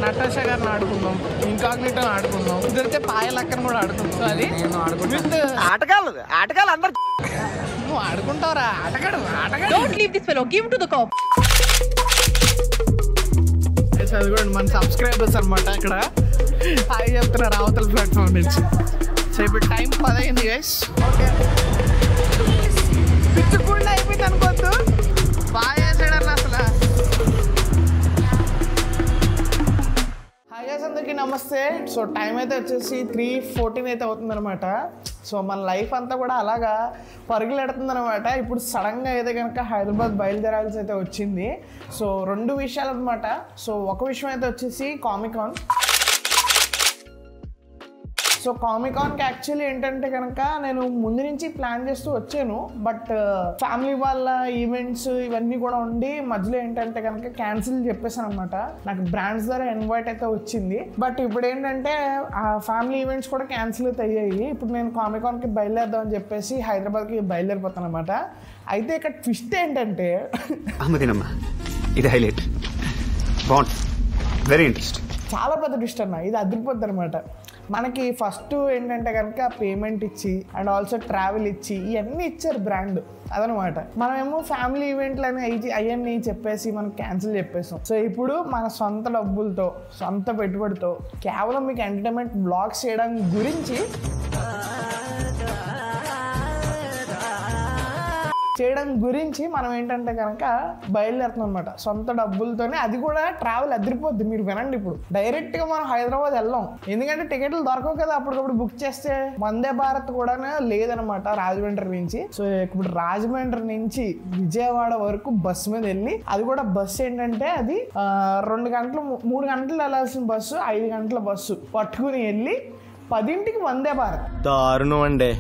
Natasha గారిని ఆడుకుందాం, ఇంకాగ్నిటో ఆడుకుందాం, కుదిరితే పాయలక్కని కూడా ఆడుకుందాం. సో అది ఆటగాళ్ళు అందరు నువ్వు ఆడుకుంటావురా ఆటగాడు. Don't leave this fellow. Give him to the cop. చదువుకోండి మన సబ్స్క్రైబర్స్ అనమాట. ఇక్కడ హాయ్ చెప్తున్నారు అవతల ప్లాట్ఫామ్ నుంచి. సో ఇప్పుడు టైం 10 అయింది గైస్. ఓకే పిచ్చుకుండా అయిపోయింది అనుకోవద్దు. బాగా చేసాడన్న అసలు. హాయ్ గైస్ అందరికీ నమస్తే. సో టైం అయితే వచ్చేసి 3:14 అయితే అవుతుంది అనమాట. సో మన లైఫ్ అంతా కూడా అలాగా పరుగులెడుతుంది అనమాట. ఇప్పుడు సడన్గా అయితే కనుక హైదరాబాద్ బయలుదేరాల్సి అయితే వచ్చింది. సో 2 విషయాలు అనమాట. సో ఒక విషయం అయితే వచ్చేసి కామికాన్. సో కామికాన్కి యాక్చువల్లీ ఏంటంటే కనుక నేను ముందు నుంచి ప్లాన్ చేస్తూ వచ్చాను. బట్ ఫ్యామిలీ వాళ్ళ ఈవెంట్స్ ఇవన్నీ కూడా ఉండి మధ్యలో ఏంటంటే కనుక క్యాన్సిల్ చెప్పేసాను అనమాట. నాకు బ్రాండ్స్ ద్వారా ఇన్వైట్ అయితే వచ్చింది. బట్ ఇప్పుడు ఏంటంటే ఆ ఫ్యామిలీ ఈవెంట్స్ కూడా క్యాన్సిల్ అయితే అయ్యాయి. ఇప్పుడు నేను కామికాన్కి బయలుదేరదాం అని చెప్పేసి హైదరాబాద్కి బయలుదేరిపోతాను అనమాట. అయితే ఇక్కడ ట్విస్ట్ ఏంటంటే ఇది హైలైట్ బాగుంది, వెరీ ఇంట్రెస్టింగ్. చాలా పెద్ద ట్విస్ట్ అన్న. ఇది అదిరిపోద్ది అనమాట. మనకి ఫస్ట్ ఏంటంటే కనుక పేమెంట్ ఇచ్చి అండ్ ఆల్సో ట్రావెల్ ఇచ్చి ఇవన్నీ ఇచ్చారు బ్రాండ్ అదనమాట. మనమేమో ఫ్యామిలీ ఈవెంట్లు అని అవన్నీ చెప్పేసి మనం క్యాన్సిల్ చెప్పేసాం. సో ఇప్పుడు మన సొంత డబ్బులతో సొంత పెట్టుబడితో కేవలం మీకు ఎంటర్టైన్మెంట్ బ్లాగ్స్ చేయడానికి గురించి మనం ఏంటంటే కనుక బయలుదేరుతున్నాం అనమాట సొంత డబ్బులతోనే. అది కూడా ట్రావెల్ అదిరిపోద్ది. మీరు వినండి, ఇప్పుడు డైరెక్ట్గా మనం హైదరాబాద్ వెళ్ళాం. ఎందుకంటే టికెట్లు దొరకవు కదా అప్పటికప్పుడు బుక్ చేస్తే. వందే భారత్ కూడా లేదనమాట రాజమండ్రి నుంచి. సో ఇప్పుడు రాజమండ్రి నుంచి విజయవాడ వరకు బస్సు మీద వెళ్ళి, అది కూడా బస్సు ఏంటంటే అది 2 గంటలు 3 గంటలు వెళ్ళాల్సిన బస్సు 5 గంటల బస్సు పట్టుకుని వెళ్ళి 10ంటికి వందే భారత్. దారుణం అండి.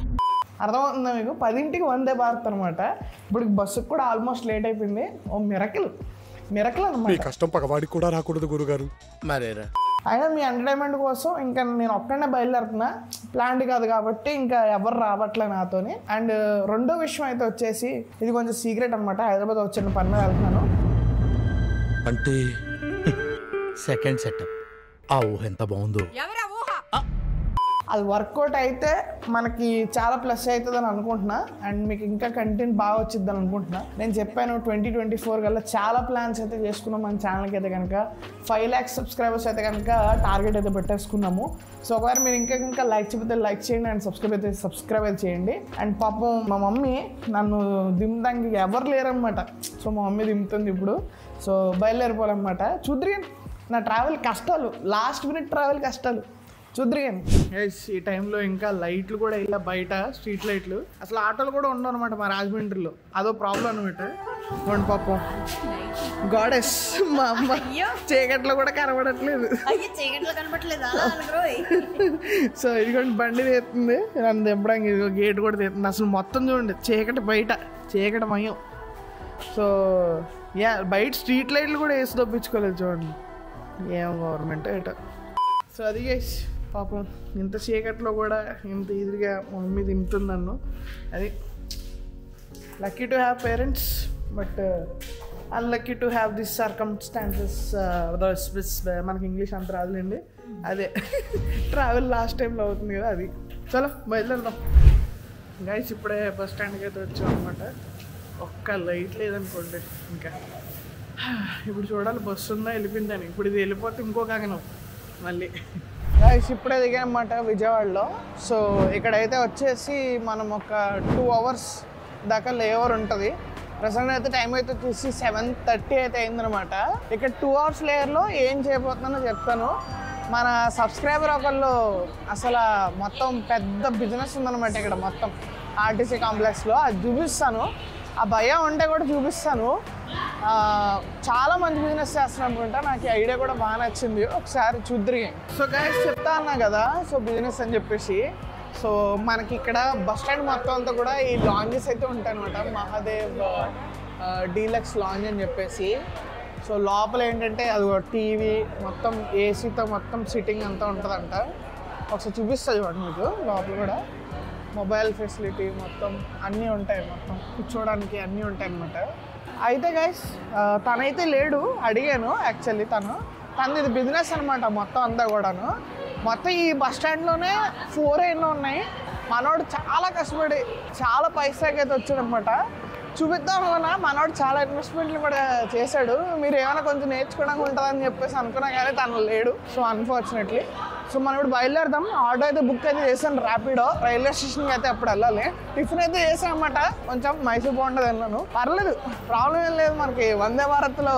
అర్థమవుతుందా మీకు? 10ంటికి వందే భారత్ అనమాట. ఇప్పుడు బస్సుకు కూడా ఆల్మోస్ట్ లేట్ అయిపోయింది. ఓ మిరకిల్ అనమాట. కష్టం పగవాడికి కూడా రాకూడదు గురుగారు. మరేరా అయినా మీ ఎంటర్టైన్మెంట్ కోసం ఇంకా నేను ఒక్కడనే బయలుదేరుతున్నా. ప్లాన్డ్ కాదు కాబట్టి ఇంకా ఎవరు రావట్లే నాతోని. అండ్ రెండో విషయం అయితే వచ్చేసి ఇది కొంచెం సీక్రెట్ అనమాట. హైదరాబాద్ వచ్చిన పని మీద వెళ్తున్నాను. అంటే సెకండ్ సెటప్. ఆ ఊహ ఎంత బాగుందో. అది వర్కౌట్ అయితే మనకి చాలా ప్లస్ అవుతుందని అనుకుంటున్నా. అండ్ మీకు ఇంకా కంటెంట్ బాగా వచ్చిద్దని అనుకుంటున్నా. నేను చెప్పాను 2024 కల్లా చాలా ప్లాన్స్ అయితే చేసుకున్నాం మన ఛానల్కి. అయితే కనుక 5 lakhs సబ్స్క్రైబర్స్ అయితే కనుక టార్గెట్ అయితే పెట్టేసుకున్నాము. సో ఒకవేళ మీరు ఇంకా లైక్ చెప్తే లైక్ చేయండి అండ్ సబ్స్క్రైబ్ అయితే చేయండి. అండ్ పాపం మా మమ్మీ నన్ను దింపడానికి ఎవరు లేరనమాట. సో మా మమ్మీ దింపుతుంది ఇప్పుడు. సో బయలుదేరిపోవాలన్నమాట. చూద్దరు నా ట్రావెల్ కష్టాలు, లాస్ట్ మినిట్ ట్రావెల్ కష్టాలు చూద్దరిగాను. ఈ టైంలో ఇంకా లైట్లు కూడా ఇలా బయట స్ట్రీట్ లైట్లు, అసలు ఆటోలు కూడా ఉండవు అనమాట మా రాజమండ్రిలో. అదో ప్రాబ్లం అనమాట. చూడండి పాపం గాడెస్ మా అమ్మ చీకట్లో కూడా కనబడట్లేదు. సో ఇదిగోండి బండి తీస్తుంది నన్ను దింపడానికి. ఇదిగో గేట్ కూడా తీస్తుంది. అసలు మొత్తం చూడండి చీకటి, బయట చీకటి మయం. సో బయట స్ట్రీట్ లైట్లు కూడా వేసి దొప్పించుకోలేదు చూడండి. ఏం గవర్నమెంట్ ఏటో. సో అది గైస్ పాపం ఇంత చీకట్లో కూడా ఇంత ఈజీగా మా మమ్మీ తింటుంది నన్ను. అది lucky to have parents but unlucky to have this circumstances. మనకి ఇంగ్లీష్ అంత రాదులేండి. అదే ట్రావెల్ లాస్ట్ టైంలో అవుతుంది కదా అది. చలో బయలుదేరదాం గైస్. ఇప్పుడే బస్ స్టాండ్కి అయితే వచ్చాం అనమాట. ఒక్క లైట్ లేదనుకోండి ఇంకా. ఇప్పుడు చూడాలి బస్సు ఉందా వెళ్ళిపోయిందని. ఇప్పుడు ఇది వెళ్ళిపోతే ఇంకో గగనం మళ్ళీ. గైస్ ఇప్పుడే దిగానమాట విజయవాడలో. సో ఇక్కడైతే వచ్చేసి మనం ఒక 2 hours దాకా లేఓవర్ ఉంటుంది. ప్రజెంట్ అయితే టైం అయితే వచ్చేసి 7:30 అయితే అయిందనమాట. ఇక్కడ 2 hours లేయర్లో ఏం చేయబోతున్నానో చెప్తాను. మన సబ్స్క్రైబర్ ఒకళ్ళు అసలు మొత్తం పెద్ద బిజినెస్ ఉందన్నమాట ఇక్కడ మొత్తం ఆర్టీసీ కాంప్లెక్స్లో. అది చూపిస్తాను. ఆ భయం ఉంటే కూడా చూపిస్తాను. చాలా మంచి బిజినెస్ చేస్తున్నాను అనుకుంటా. నాకు ఈ ఐడియా కూడా బాగా నచ్చింది. ఒకసారి చూద్దరు. సో గైస్ చెప్తా అన్నా కదా సో బిజినెస్ అని చెప్పేసి. సో మనకి ఇక్కడ బస్ స్టాండ్ మొత్తం అంతా కూడా ఈ లాంజెస్ అయితే ఉంటాయి అనమాట. మహాదేవ్ డీలక్స్ లాంజ్ అని చెప్పేసి. సో లోపల ఏంటంటే అది టీవీ మొత్తం ఏసీతో మొత్తం సిట్టింగ్ అంతా ఉంటుందంట. ఒకసారి చూపిస్తుంది చూడండి మీకు. లోపల కూడా మొబైల్ ఫెసిలిటీ మొత్తం అన్నీ ఉంటాయి. మొత్తం కూర్చోడానికి అన్నీ ఉంటాయి అన్నమాట. అయితే గైస్ తనైతే లేడు. అడిగాను యాక్చువల్లీ తనది ఇది బిజినెస్ అనమాట మొత్తం అంతా కూడాను. మొత్తం ఈ బస్ స్టాండ్లోనే 4 ఎన్నో ఉన్నాయి. మనోడు చాలా కష్టపడి చాలా పైసాకి అయితే వచ్చాడు అనమాట. చూపిద్దాం అన్నా మనోడు చాలా ఇన్వెస్ట్మెంట్లు కూడా చేశాడు. మీరు ఏమైనా కొంచెం నేర్చుకోవడానికి ఉంటుందని చెప్పేసి అనుకున్నా కానీ తను లేడు. సో అన్ఫార్చునేట్లీ సో మనం ఇప్పుడు బయలుదేరదాం. ఆటో అయితే బుక్ అయితే చేశాను, ర్యాపిడో. రైల్వే స్టేషన్కి అయితే అప్పుడు వెళ్ళాలి. టిఫిన్ అయితే చేసాను అనమాట. కొంచెం మైసూర్ బాగుంటుంది వెళ్ళాను, పర్లేదు, ప్రాబ్లం ఏం లేదు. మనకి వందే భారత్లో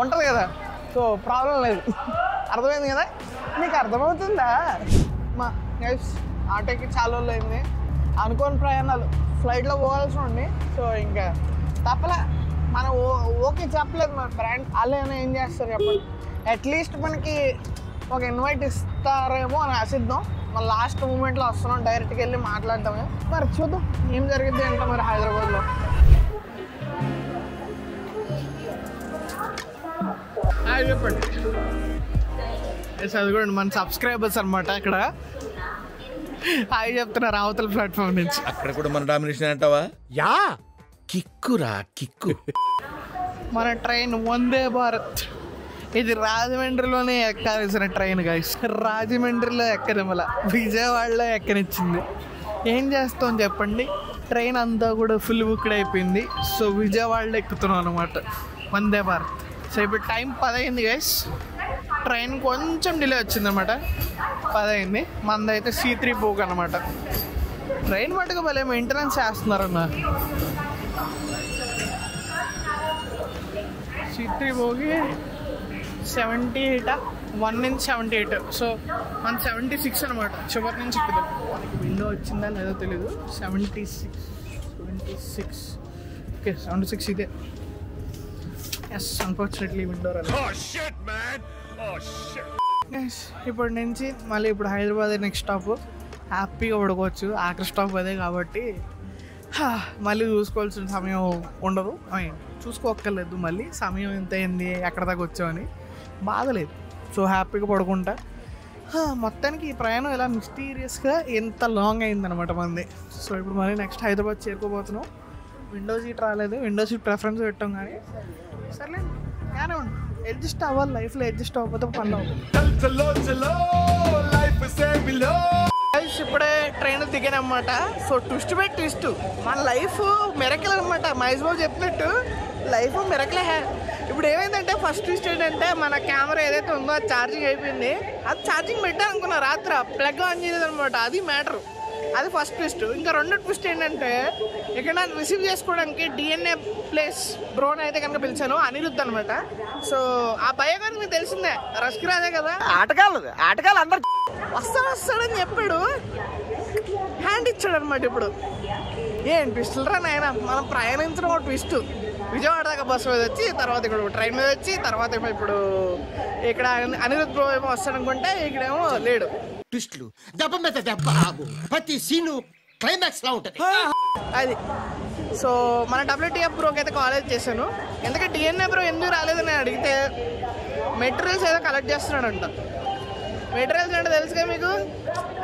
ఉంటుంది కదా, సో ప్రాబ్లం లేదు. అర్థమైంది కదా, నీకు అర్థమవుతుందా? మా గైస్ ఆటోకి చాలా రోజులు అయింది. అనుకోని ప్రయాణాలు, ఫ్లైట్లో పోవాల్సి ఉండి. సో ఇంకా తప్పలే, మనం ఓకే చెప్పలేదు మన ఫ్రెండ్. వాళ్ళైనా ఏం చేస్తారు చెప్పండి. అట్లీస్ట్ మనకి ఒక ఇన్వైట్ ఇస్తారేమో అని ఆశిద్దాం. మన లాస్ట్ మూమెంట్లో వస్తున్నాం, డైరెక్ట్గా వెళ్ళి మాట్లాడదామే. మరి చూద్దాం ఏం జరిగింది అంటే మరి హైదరాబాద్లో. చెప్పండి. చదువుకోండి, మన సబ్స్క్రైబర్స్ అనమాట. ఇక్కడ హాయ్ చెప్తున్నారు అవతల ప్లాట్ఫామ్ నుంచి. అక్కడ కూడా మన డామినేషన్ అంటావా? యా, కిక్కురా కిక్కు. మన ట్రైన్ వందే భారత్. ఇది రాజమండ్రిలోనే ఎక్కాల్సిన ట్రైన్ గైస్. రాజమండ్రిలో ఎక్కనివ్వాల, విజయవాడలో ఎక్కనిచ్చింది. ఏం చేస్తాం చెప్పండి, ట్రైన్ అంతా కూడా ఫుల్ బుక్డ్ అయిపోయింది. సో విజయవాడలో ఎక్కుతున్నాం అనమాట వందే భారత్. సో ఇప్పుడు టైం 10 అయింది గైస్. ట్రైన్ కొంచెం డిలే వచ్చిందనమాట, 10 అయింది. మనదైతే C3 పోక్ అనమాట. ట్రైన్ మటుకు భలే మెయింటెనెన్స్ చేస్తున్నారన్న. C3 పోగి 78, 1 నుంచి 78. సో మన 76 అనమాట, చివరి నుంచి ఎక్కుదాం. మనకి విండో వచ్చిందా లేదో తెలీదు. 76 ఓకే, 76 ఇదే. ఎస్, అన్ఫార్చునేట్లీ విండో రాలేదు. ఇప్పటి నుంచి మళ్ళీ ఇప్పుడు హైదరాబాద్ నెక్స్ట్ స్టాప్. హ్యాపీగా పడుకోవచ్చు, ఆఖరి స్టాప్ అదే కాబట్టి మళ్ళీ చూసుకోవాల్సిన సమయం ఉండదు. చూసుకోక్కర్లేదు, మళ్ళీ సమయం ఎంత అయింది ఎక్కడ దాకా వచ్చామని బాధ లేదు. సో హ్యాపీగా పడుకుంటా. మొత్తానికి ఈ ప్రయాణం ఇలా మిస్టీరియస్గా ఎంత లాంగ్ అయిందనమాట మనది. సో ఇప్పుడు మళ్ళీ నెక్స్ట్ హైదరాబాద్ చేరుకోబోతున్నాం. విండో సీట్ రాలేదు, విండో సీట్ ప్రిఫరెన్స్ పెట్టాం కానీ సర్లే కానీ అడ్జస్ట్ అవ్వాలి. లైఫ్లో అడ్జస్ట్ అవ్వకపోతే పనులు. ఇప్పుడే ట్రైన్ దిగానమాట. సో ట్విస్ట్ బై ట్విస్ట్ మన లైఫ్ మిరకిల్ అనమాట. మహేష్ బాబు చెప్పినట్టు లైఫ్ మిరకిలే. ఇప్పుడు ఏమైందంటే ఫస్ట్ ట్విస్ట్ ఏంటంటే మన కెమెరా ఏదైతే ఉందో అది ఛార్జింగ్ అయిపోయింది. అది ఛార్జింగ్ పెట్టాలనుకున్నా రాత్రి, ప్లగ్ ఆన్ చేయలేదు అనమాట. అది మ్యాటర్, అది ఫస్ట్ ట్విస్ట్. ఇంకా రెండో ట్విస్ట్ ఏంటంటే ఇక్కడ నన్ను రిసీవ్ చేసుకోవడానికి DNA ప్లేస్ బ్రోన్ అయితే కనుక పిలిచాను, అనిరుద్ధ్ అనమాట. సో ఆ భయ గారు మీకు తెలిసిందే, రష్కిరాజే కదా ఆటగాళ్ళు అందరు వస్తాడని చెప్పాడు, హ్యాండ్ ఇచ్చాడు అనమాట. ఇప్పుడు ఏం ట్విస్టులు రా నాయన, మనం ప్రయాణించడం ఒక ట్విస్ట్. విజయవాడ దాకా బస్సు మీద వచ్చి, తర్వాత ఇక్కడ ట్రైన్ మీద వచ్చి, తర్వాత ఇప్పుడు ఇక్కడ అనిరుద్ధ్ బ్రో ఏమో వస్తాడనుకుంటే ఇక్కడేమో లేడు. ట్విస్టులు దెబ్బ మీద దెబ్బ, ప్రతి సీను క్లైమాక్స్ లా ఉంటుంది అది. సో మన WTF బ్రోకి అయితే కాలేజ్ చేశాను. ఎందుకంటే DNA బ్రో ఎందుకు రాలేదని నేను అడిగితే మెటీరియల్స్ ఏదో కలెక్ట్ చేస్తున్నాడంట. మెటీరియల్స్ అంటే తెలుసుగా మీకు,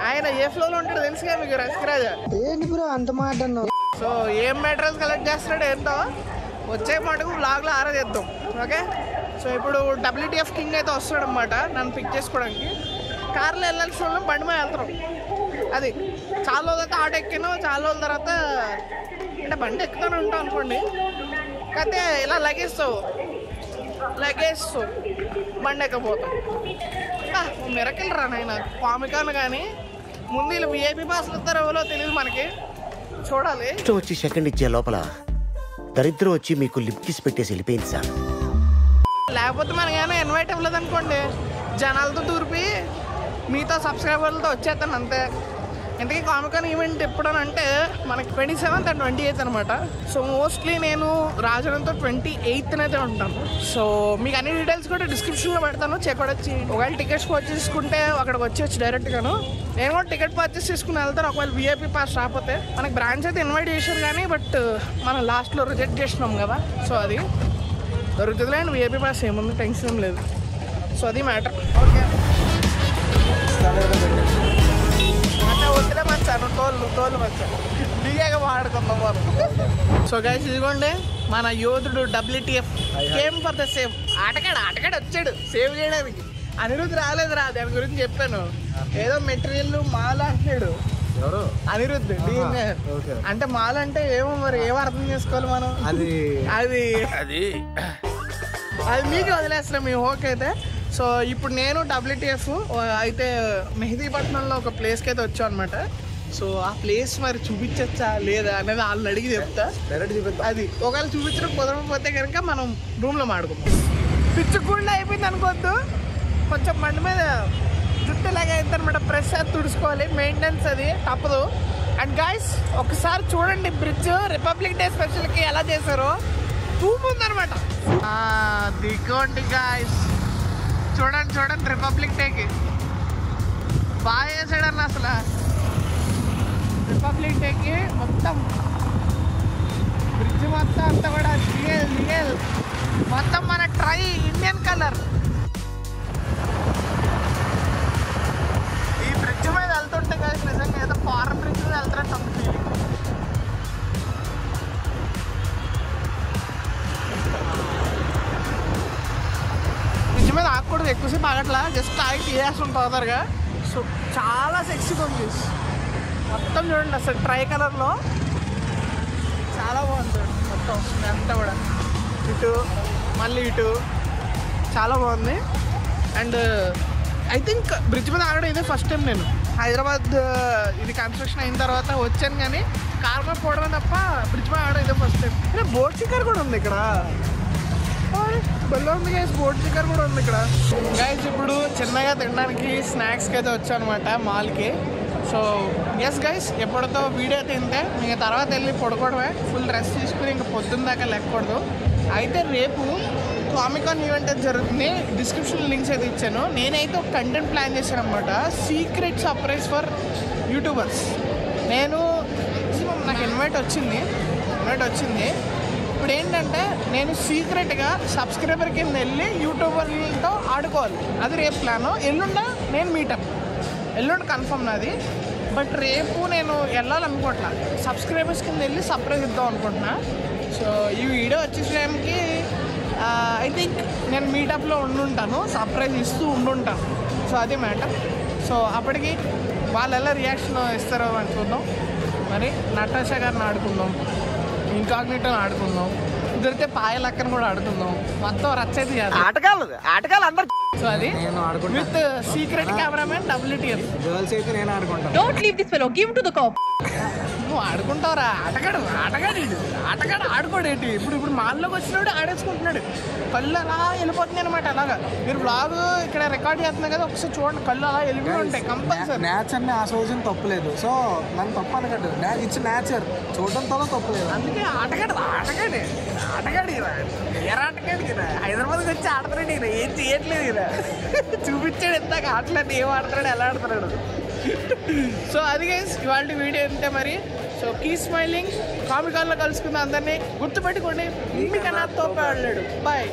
ఆయన ఏ ఫ్లోలో ఉంటాడో తెలుసుగా మీకు, రష్కిరాజా. ఏంటి బ్రో అంత మాట అన్నావు? సో ఏం మెటీరియల్స్ కలెక్ట్ చేస్తున్నాడు ఏంటో వచ్చే మటుకు బ్లాగ్లో ఆరాధిద్దాం. ఓకే, సో ఇప్పుడు WTF కింగ్ అయితే వస్తాడు అనమాట నన్ను పిక్ చేసుకోవడానికి. కార్లో వెళ్ళాల్సిన వాళ్ళు బండి మీద వెళ్తాం. అది చాలా రోజుల తర్వాత ఆటో ఎక్కాను, చాలా రోజుల తర్వాత అంటే బండి ఎక్కుతూనే ఉంటాం అనుకోండి. కాకపోతే ఇలా లగేజ్ బండి ఎక్కపోతాం. మిరకిల్ రా నాయన కామికాను. కానీ ముందు వీళ్ళు VIP పాస్లు ఇస్తారో ఎవరో తెలియదు మనకి, చూడాలి. వచ్చి సెకండ్ ఇచ్చే లోపల దరిద్రం వచ్చి మీకు లిప్ కిస్ పెట్టేసి వెళ్ళిపోయింది సార్. లేకపోతే మనకేమైనా ఇన్వైట్ ఇవ్వలేదు అనుకోండి, జనాలతో తూర్పి మిగతా సబ్స్క్రైబర్లతో వచ్చేస్తాను అంతే. ఇంతకీ కామికాన్ ఈవెంట్ ఎప్పుడనంటే మనకి 27th and 28th అనమాట. సో మోస్ట్లీ నేను రాజనంతో 28th అయితే ఉంటాను. సో మీకు అన్ని డీటెయిల్స్ కూడా డిస్క్రిప్షన్లో పెడతాను, చెక్అవుట్ వచ్చి. ఒకవేళ టికెట్స్ పర్చేస్ చేసుకుంటే అక్కడికి వచ్చి డైరెక్ట్గాను నేను కూడా టికెట్ పర్చేస్ చేసుకుని వెళ్తాను. ఒకవేళ VIP పాస్ రాకపోతే మనకి బ్రాంచ్ అయితే ఇన్వైట్ చేశారు కానీ బట్ మనం లాస్ట్లో రిజెక్ట్ చేసినాం కదా. సో అది దొరుకుతుంది అండ్ VIP పాస్ ఏముంది, టెన్షన్ ఏం లేదు. సో అది మ్యాటర్. ఓకే, వద్దులే మంచాను, తోలు మంచాను దిగాక వాడుకుందాం మనం. సో గైస్ ఇదిగోండి మన యోధుడు WTF came for the save. ఆటగాడు వచ్చాడు సేవ్ చేయడానికి. అనిరుద్ధ్ రాలేదురా, దాని గురించి చెప్పాను. ఏదో మెటీరియల్ మాల్ అంటున్నాడు అనిరుద్ధ్. అంటే మాల్ అంటే ఏమో మరి ఏమో అర్థం చేసుకోవాలి మనం. అది మీకు వదిలేస్తున్నాం మీ ఓకే అయితే. సో ఇప్పుడు నేను WTF అయితే మెహదీపట్నంలో ఒక ప్లేస్కి అయితే వచ్చాను అనమాట. సో ఆ ప్లేస్ మరి చూపించచ్చా లేదా అనేది వాళ్ళని అడిగి చెప్తా. అది ఒకవేళ చూపించడం కుదరకపోతే కనుక మనం రూమ్లో మాడుకుంటాం. పిచ్చుకుండా అయిపోయింది అనుకోవద్దు, కొంచెం మండి మీద జుట్టులాగా అవుతుంది అనమాట. ప్రెస్ అది తుడుచుకోవాలి, మెయింటెనెన్స్ అది తప్పదు. అండ్ గాయస్ ఒకసారి చూడండి బ్రిడ్జ్ రిపబ్లిక్ డే స్పెషల్కి ఎలా చేశారో ఉందనమాట. దిగోండి గాయస్, చూడండి రిపబ్లిక్ డేకి బాగా చేశాడన్న. అసలు రిపబ్లిక్ డేకి మొత్తం బ్రిడ్జ్ మొత్తం అంతా కూడా రియల్ మొత్తం మన ట్రై ఇండియన్ కలర్. ఈ బ్రిడ్జ్ మీద వెళ్తుంటే గాయస్ నిజంగా ఏదో ఫారెన్ బ్రిడ్జ్ మీద వెళ్తున్నట్టు ఉంది ఫీలింగ్. బ్రిడ్జ్ మీద ఆగకూడదు, ఎక్కువసేపు ఆగట్లా, జస్ట్ ఆగి తీసేస్తుంటాం తొందరగా. సో చాలా సెక్సీగా ఉంది మొత్తం. చూడండి అసలు ట్రై కలర్లో చాలా బాగుంది మొత్తం అంతా కూడా. ఇటు మళ్ళీ ఇటు చాలా బాగుంది. అండ్ ఐ థింక్ బ్రిడ్జ్ మీద ఆగడం ఇదే ఫస్ట్ టైం. నేను హైదరాబాద్ ఇది కన్స్ట్రక్షన్ అయిన తర్వాత వచ్చాను, కానీ కార్ మీద పోవడం తప్ప బ్రిడ్జ్ మీద ఆగడం ఇదే ఫస్ట్ టైం. అంటే బోట్ స్టిక్కర్ కూడా ఉంది ఇక్కడ. బెల్లో ఉంది గైస్, బోట్ స్టిక్కర్ కూడా ఉంది ఇక్కడ. గైస్ ఇప్పుడు చిన్నగా తినడానికి స్నాక్స్కి అయితే వచ్చాను అనమాట మాల్కి. సో ఎస్ గైస్, ఎప్పటితో వీడియో తింటే మీకు తర్వాత వెళ్ళి పడుకోవడమే. ఫుల్ రెస్ట్ తీసుకుని ఇంకా పొద్దున్న దాకా లేకూడదు. అయితే రేపు కామికాన్ ఈవెంట్ అయితే జరుగుతుంది. డిస్క్రిప్షన్ లింక్స్ అయితే ఇచ్చాను. నేనైతే ఒక కంటెంట్ ప్లాన్ చేశాను అనమాట, సీక్రెట్ సర్ప్రైజ్ ఫర్ యూట్యూబర్స్. నాకు ఇన్వైట్ వచ్చింది. ఇప్పుడు ఏంటంటే నేను సీక్రెట్గా సబ్స్క్రైబర్ కింద వెళ్ళి యూట్యూబర్లతో ఆడుకోవాలి. అది రేపు ప్లాను. నేను మీటప్ ఎల్లుండి కన్ఫర్మ్ నాది. బట్ రేపు నేను వెళ్ళాలనుకుంటున్నా, సబ్స్క్రైబర్స్ కింద వెళ్ళి సర్ప్రైజ్ ఇద్దాం అనుకుంటున్నా. సో ఈ వీడియో వచ్చే టైంకి ఐ థింక్ నేను మీటప్లో ఉండుంటాను, సర్ప్రైజ్ ఇస్తూ ఉండుంటాను. సో అదే మ్యాటర్. సో అప్పటికి వాళ్ళు ఎలా రియాక్షన్ ఇస్తారో అని చూద్దాం. మరి నటాషా గారిని ఆడుకుందాం, ఇంకాగ్నిటోని ఆడుకుందాం, కుదిరితే పాయలక్కని కూడా ఆడుకుందాం. మొత్తం రచ్చైతే ఆటగాళ్ళు అందరు. సో అది with secret cameraman WTF. Girls అయితే నేను ఆడుకుంటాను. Don't leave this fellow. Give him to the cop. నువ్వు ఆడుకుంటావురా? ఆటగాడు ఆడుకోడేంటి? ఇప్పుడు మాల్లోకి వచ్చినాడు ఆడేసుకుంటున్నాడు. కళ్ళు అలా వెళ్ళిపోతుంది అనమాట. అలాగా మీరు బ్లాగ్ ఇక్కడ రికార్డ్ చేస్తున్నారు కదా, ఒకసారి చూడండి, కళ్ళు అలా వెళ్ళిపోయి ఉంటాయి కంపల్సరీ. నేచర్ని ఆస్వాదించడం తప్పలేదు. సో నాకు తప్పు అనకట్టు, ఇట్స్ నేచర్, చూడడంతో తప్పలేదు. అందుకే ఆటగాడు హైదరాబాద్కి వచ్చి ఆడతాడు. ఏం చేయట్లేదు, చూపించాడు ఎందాక ఆటలని, ఏం ఆడతాడు, ఎలా ఆడతాడు. సో అది గైస్ ఇవాళ వీడియో అంతే మరి. So keep smiling. కామికాన్లో కలుసుకుందాం అందరినీ. గుర్తుపెట్టుకోండి, మీకు నా తోపే ఆడలేడు. బాయ్.